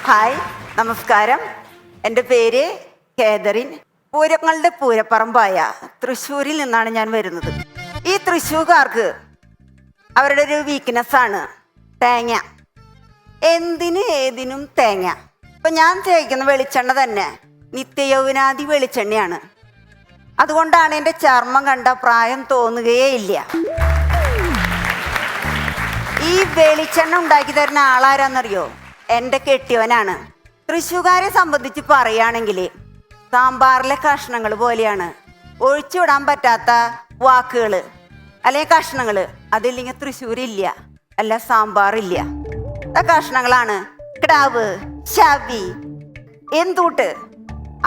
Hi, നമസ്കാരം. എൻ്റെ പേര് കേതറിൻ. പൂരങ്ങളുടെ പൂരപ്പറമ്പായ തൃശ്ശൂരിൽ നിന്നാണ് ഞാൻ വരുന്നത്. ഈ തൃശ്ശൂർക്കാർക്ക് അവരുടെ ഒരു വീക്ക്നെസ്സാണ് തേങ്ങ. എന്തിനും ഏതിനും തേങ്ങ. ഇപ്പം ഞാൻ തേക്കുന്ന വെളിച്ചെണ്ണ തന്നെ നിത്യയൗവനാദി വെളിച്ചെണ്ണയാണ്. അതുകൊണ്ടാണ് എൻ്റെ ചർമ്മം കണ്ട പ്രായം തോന്നുകയേ ഇല്ല. ഈ വെളിച്ചെണ്ണ ഉണ്ടാക്കി തരുന്ന ആളാരാന്നറിയോ? എൻ്റെ കെട്ടിയവനാണ്. തൃശ്ശൂർക്കാരെ സംബന്ധിച്ച് പറയുകയാണെങ്കിൽ സാമ്പാറിലെ കഷ്ണങ്ങൾ പോലെയാണ്. ഒഴിച്ചുവിടാൻ പറ്റാത്ത വാക്കുകൾ അല്ലെങ്കിൽ കഷ്ണങ്ങൾ അതില്ലെങ്കിൽ തൃശ്ശൂരില്ല, അല്ല സാമ്പാറില്ല. ആ കഷ്ണങ്ങളാണ് കിടാവ്, ശവി, എന്തൂട്ട്,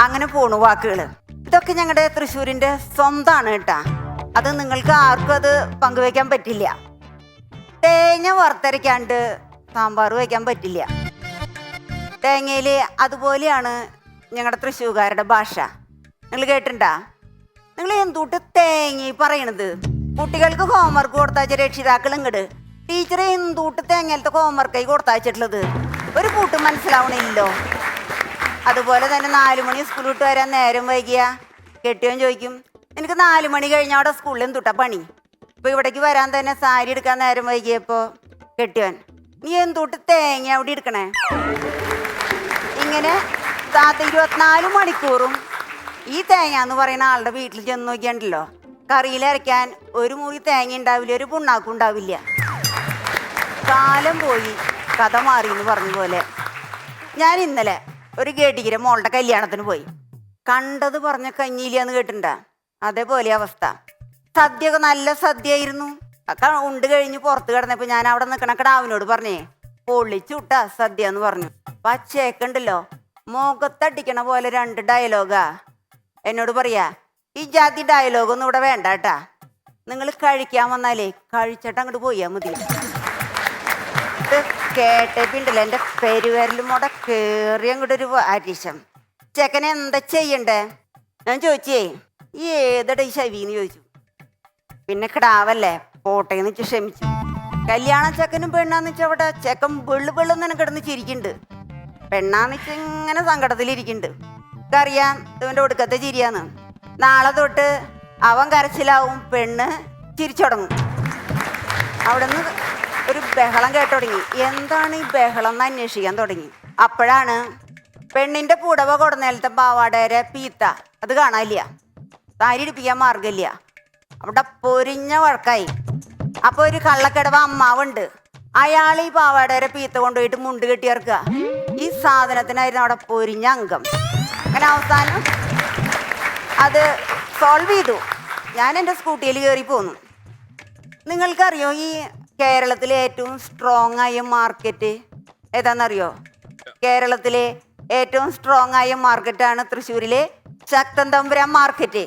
അങ്ങനെ പോണു വാക്കുകൾ. ഇതൊക്കെ ഞങ്ങളുടെ തൃശ്ശൂരിൻ്റെ സ്വന്തമാണ് കേട്ടാ. അത് നിങ്ങൾക്ക് ആർക്കും അത് പങ്കുവയ്ക്കാൻ പറ്റില്ല. തേങ്ങ വറുത്തരയ്ക്കാണ്ട് സാമ്പാർ വയ്ക്കാൻ പറ്റില്ല. തേങ്ങയിൽ അതുപോലെയാണ് ഞങ്ങളുടെ തൃശ്ശൂർക്കാരുടെ ഭാഷ. നിങ്ങൾ കേട്ടിട്ടുണ്ടാ? നിങ്ങൾ എന്തൂട്ട് തേങ്ങ പറയണത്? കുട്ടികൾക്ക് ഹോംവർക്ക് കൊടുത്താച്ച രക്ഷിതാക്കൾ ഇങ്ങട് ടീച്ചറെ എന്തൂട്ട് തേങ്ങയിലത്തെ ഹോംവർക്കായി കൊടുത്തയച്ചിട്ടുള്ളത് ഒരു കൂട്ടും മനസ്സിലാവണില്ലല്ലോ. അതുപോലെ തന്നെ 4 മണി സ്കൂൾ വിട്ട് വരാൻ നേരം വൈകിയ കെട്ടിയവൻ ചോദിക്കും, എനിക്ക് 4 മണി കഴിഞ്ഞാൽ അവിടെ സ്കൂളിൽ എന്തുട്ടാ പണി? ഇപ്പൊ ഇവിടേക്ക് വരാൻ തന്നെ സാരി എടുക്കാൻ നേരം വൈകിയപ്പോ കെട്ടിയവൻ, നീ എന്തൂട്ട് തേങ്ങ അവിടെ എടുക്കണേ? ഇങ്ങനെ 24 മണിക്കൂറും ഈ തേങ്ങ എന്ന് പറയുന്ന ആളുടെ വീട്ടിൽ ചെന്ന് നോക്കിയാണ്ടല്ലോ, കറിയിലരയ്ക്കാൻ ഒരു മുറി തേങ്ങ ഉണ്ടാവില്ല, ഒരു പുണ്ണാക്കും ഉണ്ടാവില്ല. കാലം പോയി കഥ മാറി എന്ന് പറഞ്ഞ പോലെ. ഞാൻ ഇന്നലെ ഒരു ഗേഡിഗിരെ മോളുടെ കല്യാണത്തിന് പോയി. കണ്ടത് പറഞ്ഞ കഞ്ഞിയില്ലാന്ന് കേട്ടിട്ടുണ്ടാ? അതേപോലെ അവസ്ഥ. സദ്യയൊക്കെ നല്ല സദ്യയായിരുന്നു. ഉണ്ട് കഴിഞ്ഞ് പുറത്ത് കിടന്നപ്പോൾ ഞാൻ അവിടെ നിൽക്കണ കിടാവിനോട് പറഞ്ഞേ, പൊള്ളിച്ചുട്ടാ സദ്യ എന്ന് പറഞ്ഞു. അപ്പം ആ ചേക്കുണ്ടല്ലോ മുഖത്തടിക്കണ പോലെ 2 ഡയലോഗാ എന്നോട് പറയാ, ഈ ജാതി ഡയലോഗൊന്നും ഇവിടെ വേണ്ട കേട്ടാ, നിങ്ങൾ കഴിക്കാൻ വന്നാലേ കഴിച്ചിട്ട് അങ്ങോട്ട് പോയാൽ മതി. ഇത് കേട്ടപ്പിണ്ടല്ലോ എൻ്റെ പെരുവരലും കൂടെ കയറി അങ്ങോട്ട് ഒരു അരിശം. ചെക്കനെ എന്താ ചെയ്യണ്ടേ? ഞാൻ ചോദിച്ചേ, ഈ ഏതട ഈ ശവീന്ന് ചോദിച്ചു. പിന്നെ കിടാവല്ലേ പോട്ടേന്ന് വെച്ച് ക്ഷമിച്ചു. കല്യാണ ചെക്കനും പെണ്ണാന്ന് വെച്ചാൽ അവിടെ ചെക്കൻ വെള്ളുന്ന് കിടന്ന് ചിരിക്കുന്നുണ്ട്. പെണ്ണാന്ന് വെച്ച് ഇങ്ങനെ സങ്കടത്തിലിരിക്കുന്നുണ്ട്. അറിയാം ഇവൻ്റെ ഒടുക്കത്തെ ചിരിയാന്ന്. നാളെ തൊട്ട് അവൻ കരച്ചിലാവും, പെണ്ണ് ചിരിച്ചു തുടങ്ങും. അവിടെ നിന്ന് ഒരു ബഹളം കേട്ടു തുടങ്ങി. എന്താണ് ഈ ബഹളം എന്ന് അന്വേഷിക്കാൻ തുടങ്ങി. അപ്പോഴാണ് പെണ്ണിൻ്റെ പുടവ കൊടുന്നേലത്തെ പാവാടേരെ പീത്ത അത് കാണാനില്ല, സാരി ഇടിപ്പിക്കാൻ മാർഗമില്ല. അവിടെ പൊരിഞ്ഞ വഴക്കായി. അപ്പോൾ ഒരു കള്ളക്കിടവ അമ്മാവുണ്ട്, അയാൾ ഈ പാവാടേരെ പീത്ത കൊണ്ടുപോയിട്ട് മുണ്ട് കെട്ടിയിറക്കുക. ഈ സാധനത്തിനായിരുന്നു അവിടെ പൊരിഞ്ഞ അംഗം. അങ്ങനെ അവസാനം അത് സോൾവ് ചെയ്തു. ഞാൻ എൻ്റെ സ്കൂട്ടിയിൽ കയറി പോന്നു. നിങ്ങൾക്കറിയോ ഈ കേരളത്തിലെ ഏറ്റവും സ്ട്രോങ് ആയ മാർക്കറ്റ് ഏതാണെന്നറിയോ? കേരളത്തിലെ ഏറ്റവും സ്ട്രോങ് ആയ മാർക്കറ്റാണ് തൃശ്ശൂരിലെ ശക്തൻ തമ്പുരാൻ മാർക്കറ്റ്.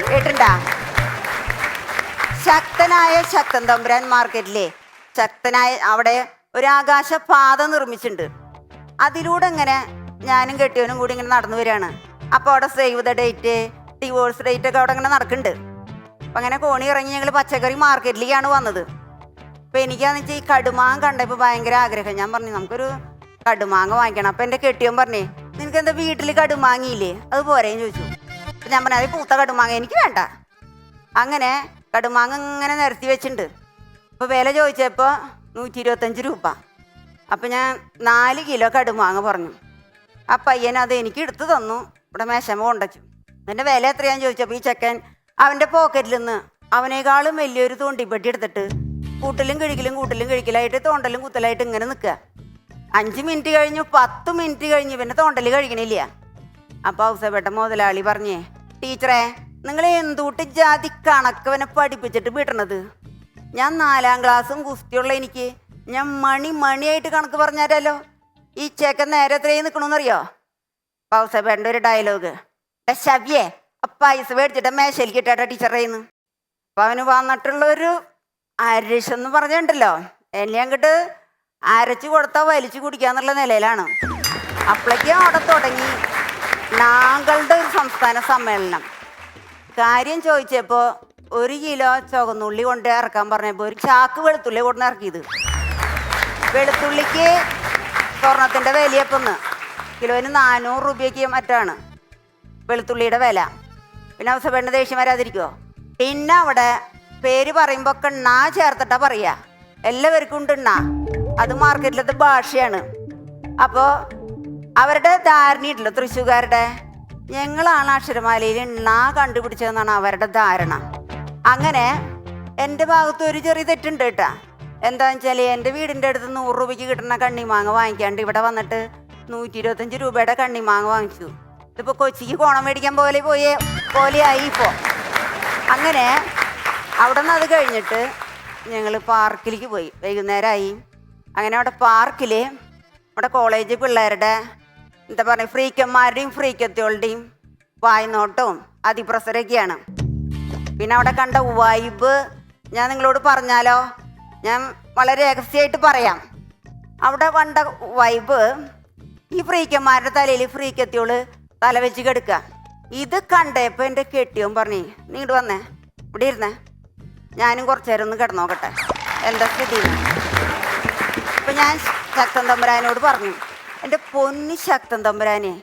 കേട്ടിട്ടുണ്ടാ? ശക്തനായ ശക്തൻ തമ്പുരാൻ മാർക്കറ്റിലെ ശക്തനായ അവിടെ ഒരു ആകാശപാത നിർമ്മിച്ചിട്ടുണ്ട്. അതിലൂടെ ഇങ്ങനെ ഞാനും കെട്ടിയവനും കൂടി ഇങ്ങനെ നടന്നു വരികയാണ്. അപ്പോൾ അവിടെ save the date, divorce date ഒക്കെ അവിടെ ഇങ്ങനെ നടക്കുന്നുണ്ട്. അപ്പം അങ്ങനെ കോണി ഇറങ്ങി ഞങ്ങൾ പച്ചക്കറി മാർക്കറ്റിലേക്കാണ് വന്നത്. അപ്പം എനിക്കാന്ന് വെച്ചാൽ ഈ കടുമാങ്ങ കണ്ടപ്പോൾ ഭയങ്കര ആഗ്രഹം. ഞാൻ പറഞ്ഞു നമുക്കൊരു കടുമാങ്ങ വാങ്ങിക്കണം. അപ്പം എൻ്റെ കെട്ടിയവൻ പറഞ്ഞേ, നിനക്ക് എന്താ വീട്ടിൽ കടുമാങ്ങയില്ലേ, അത് പോരേന്ന് ചോദിച്ചു. അപ്പം ഞാൻ പറഞ്ഞു, അത് പൂത്ത കടുമാങ്ങ എനിക്ക് വേണ്ട. അങ്ങനെ കടുമാങ്ങ ഇങ്ങനെ നിരത്തി വെച്ചിട്ടുണ്ട്. അപ്പോൾ വില ചോദിച്ചപ്പോൾ 125 രൂപ. അപ്പം ഞാൻ 4 കിലോ കടുമാങ്ങ പറഞ്ഞു. ആ പയ്യൻ അത് എനിക്ക് എടുത്തു തന്നു. ഇവിടെ മേശമ കൊണ്ടുവച്ചു. എൻ്റെ വില എത്രയാന്ന് ചോദിച്ചപ്പോൾ ഈ ചെക്കൻ അവൻ്റെ പോക്കറ്റിൽ നിന്ന് അവനേക്കാളും വലിയൊരു തോണ്ടിപ്പെട്ടി എടുത്തിട്ട് കൂട്ടലും കിഴിക്കലായിട്ട് തോണ്ടലും കുത്തലായിട്ട് ഇങ്ങനെ നിൽക്കുക. 5 മിനിറ്റ് കഴിഞ്ഞു, 10 മിനിറ്റ് കഴിഞ്ഞു, പിന്നെ തോണ്ടൽ കഴിക്കണില്ല. അപ്പോൾ ഔസേപ്പേട്ട മുതലാളി പറഞ്ഞേ, ടീച്ചറെ നിങ്ങൾ എന്തൂട്ട് ജാതി കണക്കവനെ പഠിപ്പിച്ചിട്ട് വിടണത്? ഞാൻ 4ാം ക്ലാസ്സും കുസ്തിയുള്ള എനിക്ക് ഞാൻ മണിയായിട്ട് കണക്ക് പറഞ്ഞാലോ. ഈ ചേക്കൻ നേരെ എത്രയും നിൽക്കണമെന്നറിയോ? ഔസേപ്പേട്ടൻ്റെ ഒരു ഡയലോഗ്, ശവ്യേ പൈസ മേടിച്ചിട്ട് മേശയിലേക്ക് ഇട്ടാ ടീച്ചറേ എന്ന്. അപ്പം അവന് വന്നിട്ടുള്ളൊരു അരിശെന്ന് പറഞ്ഞിട്ടുണ്ടല്ലോ, എന്നെ അങ്ങോട്ട് അരച്ചു കൊടുത്താൽ വലിച്ചു കുടിക്കാന്നുള്ള നിലയിലാണ്. അപ്പോഴേക്കും അവിടെ തുടങ്ങി നാങ്ങളുടെ ഒരു സംസ്ഥാന സമ്മേളനം. കാര്യം ചോദിച്ചപ്പോൾ 1 കിലോ ചുവന്നുള്ളി കൊണ്ട് ഇറക്കാൻ പറഞ്ഞപ്പോൾ ഒരു ചാക്ക് വെളുത്തുള്ളി കൊണ്ട് ഇറക്കിയത്. വെളുത്തുള്ളിക്ക് സ്വർണത്തിന്റെ വിലയപ്പൊന്ന് കിലോന് 400 രൂപയ്ക്ക് മറ്റാണ് വെളുത്തുള്ളിയുടെ വില. പിന്നെ അവസരപ്പെട്ട് ദേഷ്യം വരാതിരിക്കുമോ? പിന്നെ അവിടെ പേര് പറയുമ്പോ ഒക്കെ എണ്ണ ചേർത്തിട്ടാ പറയാ. എല്ലാവർക്കും ഉണ്ട് എണ്ണ, അത് മാർക്കറ്റിലത്തെ ഭാഷയാണ്. അപ്പോ അവരുടെ ധാരണയുണ്ടല്ലോ തൃശ്ശൂർക്കാരുടെ, ഞങ്ങളാണ് അക്ഷരമാലയിൽ എണ്ണ കണ്ടുപിടിച്ചതെന്നാണ് അവരുടെ ധാരണ. അങ്ങനെ എൻ്റെ ഭാഗത്ത് ഒരു ചെറിയ തെറ്റുണ്ട് കേട്ടാ. എന്താന്ന് വെച്ചാൽ എൻ്റെ വീടിൻ്റെ അടുത്ത് 100 രൂപയ്ക്ക് കിട്ടുന്ന കണ്ണിമാങ്ങ വാങ്ങിക്കാണ്ട് ഇവിടെ വന്നിട്ട് 125 രൂപയുടെ കണ്ണിമാങ്ങ വാങ്ങിച്ചു. ഇതിപ്പോൾ കൊച്ചിക്ക് കോണം മേടിക്കാൻ പോലെയായി ഇപ്പോൾ. അങ്ങനെ അവിടെ നിന്ന് അത് കഴിഞ്ഞിട്ട് ഞങ്ങൾ പാർക്കിലേക്ക് പോയി. വൈകുന്നേരമായി. അങ്ങനെ അവിടെ പാർക്കിൽ നമ്മുടെ കോളേജ് പിള്ളേരുടെ എന്താ പറയുക, ഫ്രീക്കന്മാരുടെയും ഫ്രീക്കത്തികളുടെയും വായ്നോട്ടവും അതിപ്രസരൊക്കെയാണ്. പിന്നെ അവിടെ കണ്ട വൈബ് ഞാൻ നിങ്ങളോട് പറഞ്ഞാലോ? ഞാൻ വളരെ രഹസ്യമായിട്ട് പറയാം. അവിടെ കണ്ട വൈബ്, ഈ ഫ്രീക്കന്മാരുടെ തലയിൽ ഫ്രീക്കത്തിയോള് തല വെച്ച് കിടക്കുക. ഇത് കണ്ടപ്പോൾ എൻ്റെ കെട്ടിയോൻ പറഞ്ഞു, നീ ഇങ്ങോട്ട് വന്നേ, ഇവിടെ ഇരുന്നേ, ഞാനും കുറച്ചു നേരം ഒന്ന് കിടന്നോക്കട്ടെ എന്താ സ്ഥിതി. അപ്പം ഞാൻ ശക്തൻ തമ്പുരാനോട് പറഞ്ഞു, എൻ്റെ പൊന്നി ശക്തൻ തമ്പുരാനെ,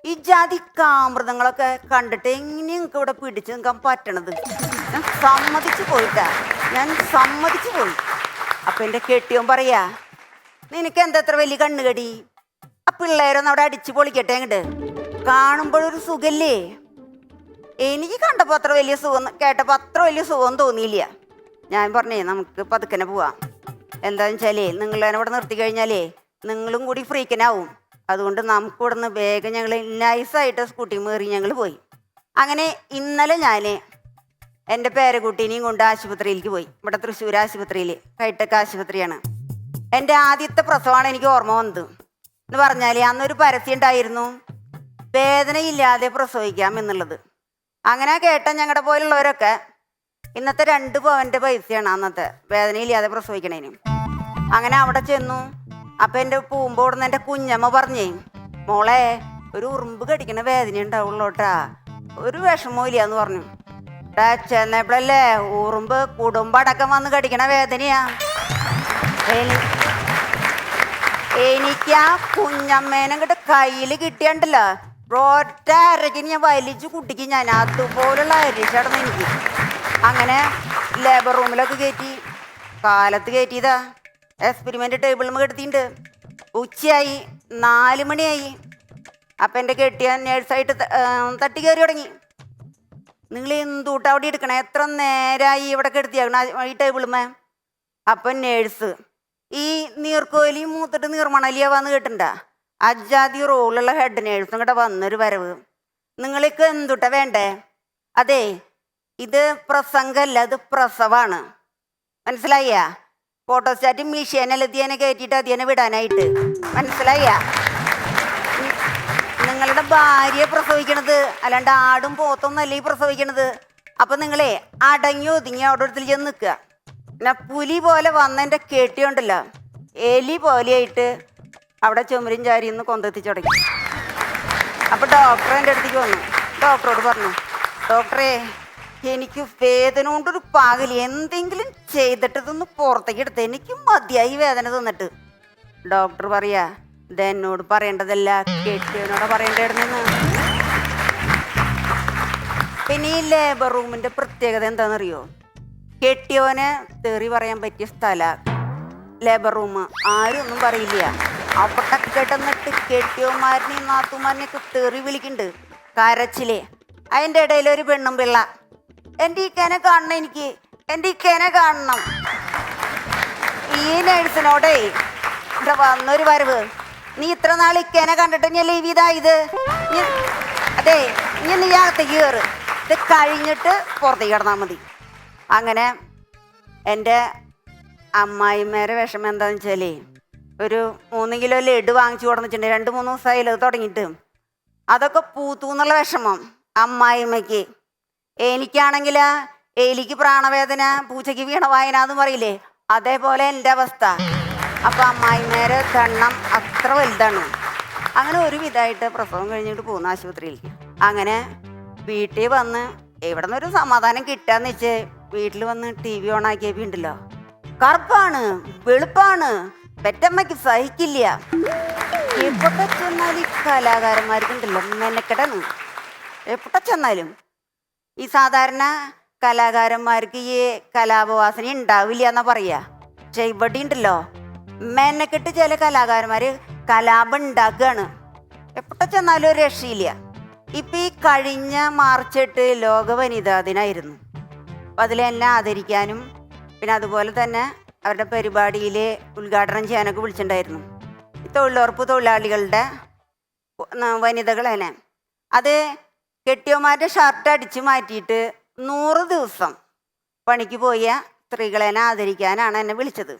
ഈ ജാതി കാമൃതങ്ങളൊക്കെ കണ്ടിട്ട് എങ്ങനെ നിങ്ങൾക്ക് ഇവിടെ പിടിച്ച് നിൽക്കാൻ പറ്റണത്? ഞാൻ സമ്മതിച്ചു പോയിട്ടാ, ഞാൻ സമ്മതിച്ചു പോയി. അപ്പം എൻ്റെ കെട്ടിയോൻ പറയാ, നിനക്ക് എന്താ അത്ര വലിയ കണ്ണുകടി? ആ പിള്ളേരൊന്നും അവിടെ അടിച്ചു പൊളിക്കട്ടെ അങ്ങോട്ട്, കാണുമ്പോഴൊരു സുഖല്ലേ? എനിക്ക് കണ്ടപ്പോൾ അത്ര വലിയ സുഖം, കേട്ടപ്പോൾ അത്ര വലിയ സുഖം തോന്നിയില്ല. ഞാൻ പറഞ്ഞേ നമുക്ക് പതുക്കനെ പോവാം. എന്താണെന്ന് വെച്ചാലേ നിങ്ങളെ ഇവിടെ നിർത്തി കഴിഞ്ഞാലേ നിങ്ങളും കൂടി ഫ്രീക്കനാവും. അതുകൊണ്ട് നമുക്ക് ഇവിടെ നിന്ന് വേഗം ഞങ്ങൾ നൈസായിട്ട് സ്കൂട്ടി മേറി ഞങ്ങൾ പോയി. അങ്ങനെ ഇന്നലെ ഞാൻ എൻ്റെ പേരക്കുട്ടീനെയും കൊണ്ട് ആശുപത്രിയിലേക്ക് പോയി. ഇവിടെ തൃശ്ശൂർ ആശുപത്രിയിൽ, ഹൈടെക് ആശുപത്രിയാണ്. എൻ്റെ ആദ്യത്തെ പ്രസവമാണ് എനിക്ക് ഓർമ്മ വന്നത്. എന്ന് പറഞ്ഞാൽ അന്നൊരു പരസ്യം ഉണ്ടായിരുന്നു, വേദനയില്ലാതെ പ്രസവിക്കാം എന്നുള്ളത്. അങ്ങനെ കേട്ട ഞങ്ങളുടെ പോലുള്ളവരൊക്കെ ഇന്നത്തെ 2 പവൻ്റെ പൈസയാണ് അന്നത്തെ വേദനയില്ലാതെ പ്രസവിക്കണേന്. അങ്ങനെ അവിടെ ചെന്നു. അപ്പം എൻ്റെ പൂമ്പോട് നിന്ന് എൻ്റെ കുഞ്ഞമ്മ പറഞ്ഞേ, മോളെ ഒരു ഉറുമ്പ് കടിക്കണ വേദന ഉണ്ടാവുള്ളൂട്ടാ, ഒരു വിഷമവും ഇല്ല എന്ന് പറഞ്ഞു. ചെന്നപ്പോഴല്ലേ ഉറുമ്പ് കുടുംബടക്കം വന്ന് കടിക്കണ വേദനയാ. എനിക്ക് ആ കുഞ്ഞമ്മേനെ കിட்ட കയ്യിൽ കിട്ടിയണ്ടല്ലോ, ഒറ്റ അരക്കിന് ഞാൻ വലിച്ചു കുട്ടിക്ക്, ഞാൻ അതുപോലുള്ള അരിച്ചടന്ന് എനിക്ക്. അങ്ങനെ ലേബർ റൂമിലൊക്കെ കയറ്റി, കാലത്ത് കയറ്റിയതാ, എക്സ്പെരിമെൻ്റ് ടേബിളിൽ കിടത്തിയിട്ടുണ്ട്. ഉച്ചയായി, 4 മണിയായി. അപ്പം എൻ്റെ കെട്ടിയ നേഴ്സായിട്ട് തട്ടി കയറി തുടങ്ങി. നിങ്ങൾ എന്തുട്ടാ അവിടെ എടുക്കണേ, എത്ര നേരമായി ഇവിടെ കിടത്തിയാക്കണം ഈ ടേബിളുമേ? അപ്പം നേഴ്സ്, ഈ നീർക്കോലി മൂത്തിട്ട് നീർമണലിയാവാന്ന് കേട്ടിട്ടുണ്ടാ? അജാതി റോളുള്ള ഹെഡ് നേഴ്സും കൂടെ വന്നൊരു വരവ്. നിങ്ങൾക്ക് എന്തുട്ടാ വേണ്ടേ? അതെ, ഇത് പ്രസംഗമല്ല, ഇത് പ്രസവാണ്, മനസ്സിലായ? ഫോട്ടോസ്റ്റാറ്റ് മിഷീനല്ല ഇതിനെ കയറ്റിയിട്ട് അതിനെ വിടാനായിട്ട്, മനസ്സിലായ? നിങ്ങളുടെ ഭാര്യ പ്രസവിക്കണത്, അല്ലാണ്ട് ആടും പോത്തൊന്നല്ല ഈ പ്രസവിക്കണത്. അപ്പം നിങ്ങളെ അടങ്ങി ഒതുങ്ങി അവിടെ അടുത്തിൽ ചെന്ന് നിൽക്കുക. പിന്നെ പുലി പോലെ വന്നെൻ്റെ കെട്ടിയുണ്ടല്ലോ, എലി പോലെയായിട്ട് അവിടെ ചുമരും ചാരിന്ന് കൊണ്ടെത്തിച്ചു തുടങ്ങി. അപ്പോൾ ഡോക്ടർ എൻ്റെ അടുത്തേക്ക് വന്നു. ഡോക്ടറോട് പറഞ്ഞു, ഡോക്ടറെ എനിക്ക് വേദന കൊണ്ടൊരു പാകല്, എന്തെങ്കിലും ചെയ്തിട്ട് ഇതൊന്ന് പുറത്തേക്ക് എടുത്ത്, എനിക്ക് മതിയായി വേദന തന്നിട്ട്. ഡോക്ടർ പറയാ, ഇത് എന്നോട് പറയേണ്ടതല്ല, കെട്ടിയവനോട് പറയേണ്ടായിരുന്നു. പിന്നെ ഈ ലേബർ റൂമിൻ്റെ പ്രത്യേകത എന്താണെന്നറിയോ? കെട്ടിയവനെ തെറി പറയാൻ പറ്റിയ സ്ഥല ലേബർ റൂം, ആരും ഒന്നും പറയില്ല. അവിടെ കിടന്നിട്ട് കെട്ടിയവന്മാരിനെയും നാത്തുമാരിനെയൊക്കെ തെറി വിളിക്കുന്നുണ്ട്, കരച്ചിലേ. അതിൻ്റെ ഇടയിൽ ഒരു പെണ്ണും പിള്ള, എൻ്റെ ഇക്കേനെ കാണണം, എനിക്ക് എൻ്റെ ഇക്കേനെ കാണണം. ഈ നേഴ്സിനോടേ ഇവിടെ വന്നൊരു വരവ്, നീ ഇത്ര നാൾ ഇക്കേനെ കണ്ടിട്ട് ഞാൻ ലീവ് ഇതായത്, അതെ നീ അകത്തേക്ക് കയറ്, ഇത് കഴിഞ്ഞിട്ട് പുറത്തേക്ക് കിടന്നാൽ മതി. അങ്ങനെ എൻ്റെ അമ്മായിമ്മേരെ വിഷമം എന്താണെന്ന് വെച്ചാലേ, ഒരു 3 കിലോ ലഡു വാങ്ങിച്ചു കൊടുന്നിട്ടുണ്ട്, 2-3 ദിവസമായി അത് തുടങ്ങിയിട്ട്. അതൊക്കെ പൂത്തു എന്നുള്ള വിഷമം അമ്മായിമ്മയ്ക്ക്. എനിക്കാണെങ്കിൽ എലിക്ക് പ്രാണവേദന, പൂച്ചയ്ക്ക് വീണ വായന എന്ന് പറയില്ലേ, അതേപോലെ എൻ്റെ അവസ്ഥ. അപ്പം അമ്മായിമ്മേരെ ദണ്ണം അത്ര വലുതാണ്. അങ്ങനെ ഒരു വിധമായിട്ട് പ്രസവം കഴിഞ്ഞിട്ട് പോകുന്ന ആശുപത്രിയിലേക്ക്. അങ്ങനെ വീട്ടിൽ വന്ന് എവിടെ നിന്നൊരു സമാധാനം കിട്ടാന്ന് വെച്ച് വീട്ടിൽ വന്ന് TV ഓണാക്കിയപ്പോൾ ഉണ്ടല്ലോ, കറുപ്പാണ്, വെളുപ്പാണ്, പെറ്റമ്മയ്ക്ക് സഹിക്കില്ല. എവിടെ ചെന്നാലും ഈ കലാകാരന്മാർക്കുണ്ടല്ലോ മെനക്കെടാണ്. എവിടെ ചെന്നാലും ഈ സാധാരണ കലാകാരന്മാർക്ക് ഈ കലാപവാസന ഉണ്ടാവില്ല എന്നാ പറയാ. പക്ഷെ ഇവിടെ ഉണ്ടല്ലോ മെനക്കെട്ട് ചില കലാകാരന്മാര് കലാപം ഉണ്ടാക്കുകയാണ്. എവിടെ ചെന്നാലും ഒരു രക്ഷയില്ല. ഇപ്പൊ ഈ കഴിഞ്ഞ മാർച്ച് 8 ലോക വനിതാ ദിനായിരുന്നു. അപ്പം അതിലെന്നെ ആദരിക്കാനും പിന്നെ അതുപോലെ തന്നെ അവരുടെ പരിപാടിയിൽ ഉദ്ഘാടനം ചെയ്യാനൊക്കെ വിളിച്ചിട്ടുണ്ടായിരുന്നു. ഈ തൊഴിലുറപ്പ് തൊഴിലാളികളുടെ വനിതകൾ തന്നെ അത് കെട്ടിയോമാരുടെ ഷർട്ട് അടിച്ചു മാറ്റിയിട്ട് 100 ദിവസം പണിക്ക് പോയ സ്ത്രീകളെന്നെ ആദരിക്കാനാണ് എന്നെ വിളിച്ചത്.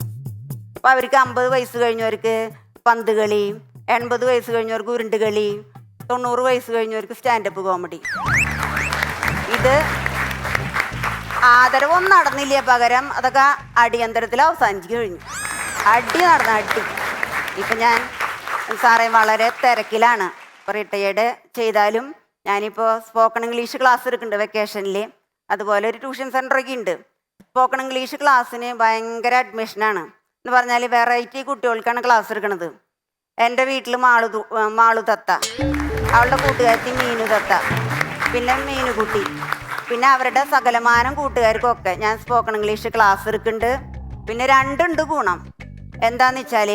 അപ്പോൾ അവർക്ക് 50 വയസ്സ് കഴിഞ്ഞവർക്ക് പന്ത് കളി, 80 വയസ്സ് കഴിഞ്ഞവർക്ക് ഉരുണ്ട് കളി, 90 വയസ്സ് കഴിഞ്ഞവർക്ക് സ്റ്റാൻഡപ്പ് കോമഡി. ഇത് ആദരവൊന്നും നടന്നില്ല, പകരം അതൊക്കെ അടിയന്തരത്തിൽ അവസാനിച്ചു കഴിഞ്ഞു. അടി നടന്ന അടി. ഇപ്പം ഞാൻ സാറേ വളരെ തിരക്കിലാണ്. ഇപ്പോൾ റിട്ടയേർഡ് ചെയ്താലും ഞാനിപ്പോൾ സ്പോക്കൺ ഇംഗ്ലീഷ് ക്ലാസ് എടുക്കുന്നുണ്ട് വെക്കേഷനിൽ. അതുപോലെ ഒരു ട്യൂഷൻ സെൻ്ററൊക്കെ ഉണ്ട്. സ്പോക്കൺ ഇംഗ്ലീഷ് ക്ലാസ്സിന് ഭയങ്കര അഡ്മിഷനാണ്. എന്ന് പറഞ്ഞാൽ വെറൈറ്റി കുട്ടികൾക്കാണ് ക്ലാസ് എടുക്കുന്നത്. എൻ്റെ വീട്ടിൽ മാളു തത്ത, അവളുടെ കൂട്ടുകാരത്തി മീനു തത്ത, പിന്നെ മീനുകുട്ടി, പിന്നെ അവരുടെ സകലമാനം കൂട്ടുകാർക്കൊക്കെ ഞാൻ സ്പോക്കൺ ഇംഗ്ലീഷ് ക്ലാസ് എടുക്കുന്നുണ്ട്. പിന്നെ 2 ഉണ്ട് ഗുണം. എന്താണെന്ന് വെച്ചാൽ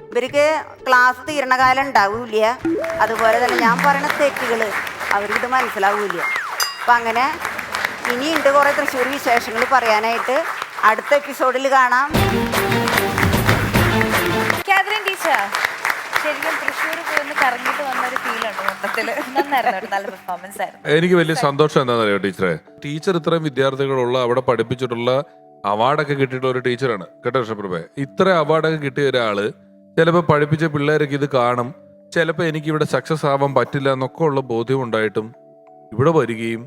ഇവർക്ക് ക്ലാസ് തീരണ കാലം ഉണ്ടാവില്ല. അതുപോലെ തന്നെ ഞാൻ പറയുന്ന തെറ്റുകൾ അവർക്കിത് മനസ്സിലാവില്ല. അപ്പം അങ്ങനെ ഇനിയുണ്ട് കുറേ തൃശ്ശൂർ വിശേഷങ്ങൾ പറയാനായിട്ട്. അടുത്ത എപ്പിസോഡിൽ കാണാം. കാതറിൻ ടീച്ചർ ശരിക്കും തൃശ്ശൂർ പോയി കറങ്ങിട്ട് വന്നൊരു ഫീലുണ്ട് മൊത്തത്തിൽ. നന്നായിരുന്നു, നല്ല പെർഫോമൻസ് ആയിരുന്നു. എനിക്ക് വലിയ സന്തോഷം എന്താണെന്നറിയോ ടീച്ചറെ, ടീച്ചർ ഇത്രയും വിദ്യാർത്ഥികളുള്ള അവിടെ പഠിപ്പിച്ചിട്ടുള്ള അവാർഡൊക്കെ കിട്ടിയിട്ടുള്ള ഒരു ടീച്ചറാണ് കേട്ടോ ഋഷഭപ്രഭേ. ഇത്ര അവാർഡൊക്കെ കിട്ടിയ ഒരാള് ചിലപ്പോൾ പഠിപ്പിച്ച പിള്ളേരൊക്കെ ഇത് കാണും, ചിലപ്പോൾ എനിക്ക് ഇവിടെ സക്സസ് ആവാൻ പറ്റില്ല എന്നൊക്കെ ഉള്ള ബോധ്യം ഉണ്ടായിട്ടും ഇവിടെ വരികയും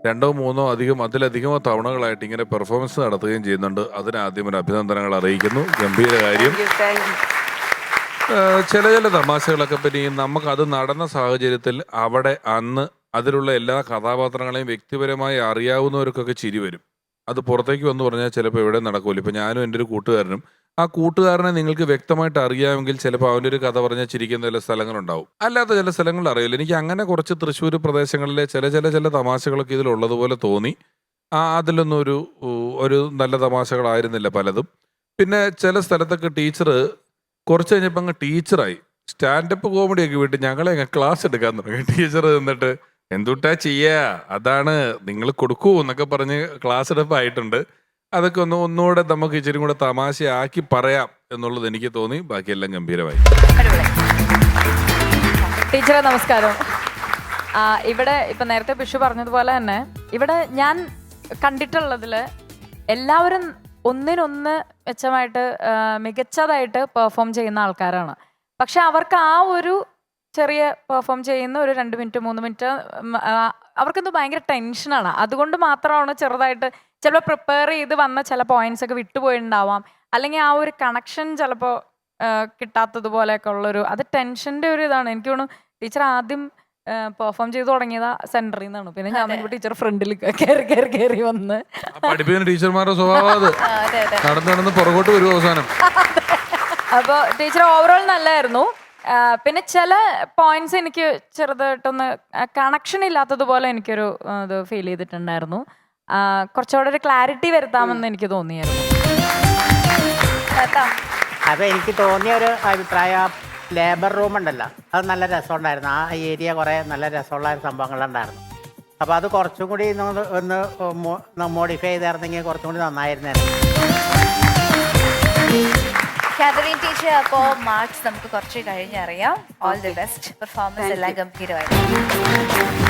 2 3 അതിലധികമോ തവണകളായിട്ട് ഇങ്ങനെ പെർഫോമൻസ് നടത്തുകയും ചെയ്യുന്നുണ്ട്. അതിനാദ്യം ഒരു അഭിനന്ദനങ്ങൾ അറിയിക്കുന്നു. ഗംഭീര കാര്യം. ചില തമാശകളൊക്കെ പറ്റി നമുക്കത് നടന്ന സാഹചര്യത്തിൽ അവിടെ അന്ന് അതിലുള്ള എല്ലാ കഥാപാത്രങ്ങളെയും വ്യക്തിപരമായി അറിയാവുന്നവർക്കൊക്കെ ചിരി വരും. അത് പുറത്തേക്ക് വന്ന് പറഞ്ഞാൽ ചിലപ്പോൾ എവിടെ നടക്കൂല. ഇപ്പം ഞാനും എൻ്റെ ഒരു കൂട്ടുകാരനും, ആ കൂട്ടുകാരനെ നിങ്ങൾക്ക് വ്യക്തമായിട്ട് അറിയാമെങ്കിൽ ചിലപ്പോൾ അവൻ്റെ ഒരു കഥ പറഞ്ഞാൽ ചിരിക്കുന്ന ചില സ്ഥലങ്ങളുണ്ടാവും, അല്ലാത്ത ചില സ്ഥലങ്ങളിൽ അറിയില്ല. എനിക്ക് അങ്ങനെ കുറച്ച് തൃശ്ശൂർ പ്രദേശങ്ങളിലെ ചില തമാശകളൊക്കെ ഇതിലുള്ളതുപോലെ തോന്നി. അതിലൊന്നും ഒരു നല്ല തമാശകളായിരുന്നില്ല പലതും. പിന്നെ ചില സ്ഥലത്തൊക്കെ ടീച്ചർ കുറച്ച് കഴിഞ്ഞപ്പോൾ അങ്ങ് ടീച്ചറായി. സ്റ്റാൻഡപ്പ് കോമഡിയൊക്കെ വിട്ട് ഞങ്ങളെ അങ്ങ് ക്ലാസ് എടുക്കാൻ തുടങ്ങി. ടീച്ചർ എന്നിട്ട് എന്തുട്ടാ ചെയ്യാ, അതാണ് നിങ്ങൾ കൊടുക്കൂ എന്നൊക്കെ പറഞ്ഞ് ക്ലാസ് എടുപ്പായിട്ടുണ്ട്. അതൊക്കെ ഒന്നുകൂടെ നമുക്ക് ഇച്ചിരി കൂടെ തമാശയാക്കി പറയാം എന്നുള്ളത് എനിക്ക് തോന്നി. ബാക്കിയെല്ലാം ഗംഭീരമായി. ടീച്ചറെ നമസ്കാരം. ഇവിടെ ഇപ്പൊ നേരത്തെ പിഷു പറഞ്ഞതുപോലെ തന്നെ ഇവിടെ ഞാൻ കണ്ടിട്ടുള്ളതില് എല്ലാവരും ഒന്നിനൊന്ന് മെച്ചമായിട്ട് മികച്ചതായിട്ട് പെർഫോം ചെയ്യുന്ന ആൾക്കാരാണ്. പക്ഷെ അവർക്ക് ആ ഒരു ചെറിയ പെർഫോം ചെയ്യുന്ന ഒരു 2 മിനിറ്റ് 3 മിനിറ്റ് അവർക്കെന്തോ ഭയങ്കര ടെൻഷനാണ്. അതുകൊണ്ട് മാത്രമാണ് ചെറുതായിട്ട് ചിലപ്പോൾ പ്രിപ്പയർ ചെയ്ത് വന്ന ചില പോയിന്റ്സ് ഒക്കെ വിട്ടുപോയിട്ടുണ്ടാവാം, അല്ലെങ്കിൽ ആ ഒരു കണക്ഷൻ ചിലപ്പോൾ കിട്ടാത്തതുപോലെയൊക്കെ ഉള്ളൊരു അത് ടെൻഷൻ്റെ ഒരു ഇതാണ്. എനിക്ക് തോന്നുന്നു ടീച്ചർ ആദ്യം പെർഫോം ചെയ്ത് തുടങ്ങിയത് സെന്ററിൽ നിന്നാണ്. പിന്നെ ഞാൻ ടീച്ചർ ഫ്രണ്ടിൽ കയറി വന്ന് പഠിപ്പിക്കുന്ന ടീച്ചർമാരുടെ സ്വഭാവം നടന്ന് പുറകോട്ട് വരും അവസാനം. അപ്പോൾ ടീച്ചർ ഓവറോൾ നല്ലതായിരുന്നു. പിന്നെ ചില പോയിന്റ്സ് എനിക്ക് ചെറുതായിട്ടൊന്ന് കണക്ഷൻ ഇല്ലാത്തതുപോലെ എനിക്കൊരു ഇത് ഫീൽ ചെയ്തിട്ടുണ്ടായിരുന്നു. കുറച്ചുകൂടെ ഒരു ക്ലാരിറ്റി വരുത്താമെന്ന് എനിക്ക് തോന്നിയായിരുന്നു. അപ്പോൾ എനിക്ക് തോന്നിയ ഒരു അഭിപ്രായം, ലേബർ റൂം ഉണ്ടല്ലോ, അത് നല്ല രസമുണ്ടായിരുന്നു. ആ ഏരിയ കുറേ നല്ല രസമുള്ള സംഭവങ്ങളുണ്ടായിരുന്നു. അപ്പോൾ അത് കുറച്ചും കൂടി ഒന്ന് മോഡിഫൈ ചെയ്തായിരുന്നെങ്കിൽ കുറച്ചും കൂടി നന്നായിരുന്നേനെ. കാതറിൻ ടീച്ചർ, അപ്പോൾ മാർക്സ് നമുക്ക് കുറച്ച് കഴിഞ്ഞറിയാം. All the best. പെർഫോമൻസ് എല്ലാം ഗംഭീരമായിരുന്നു.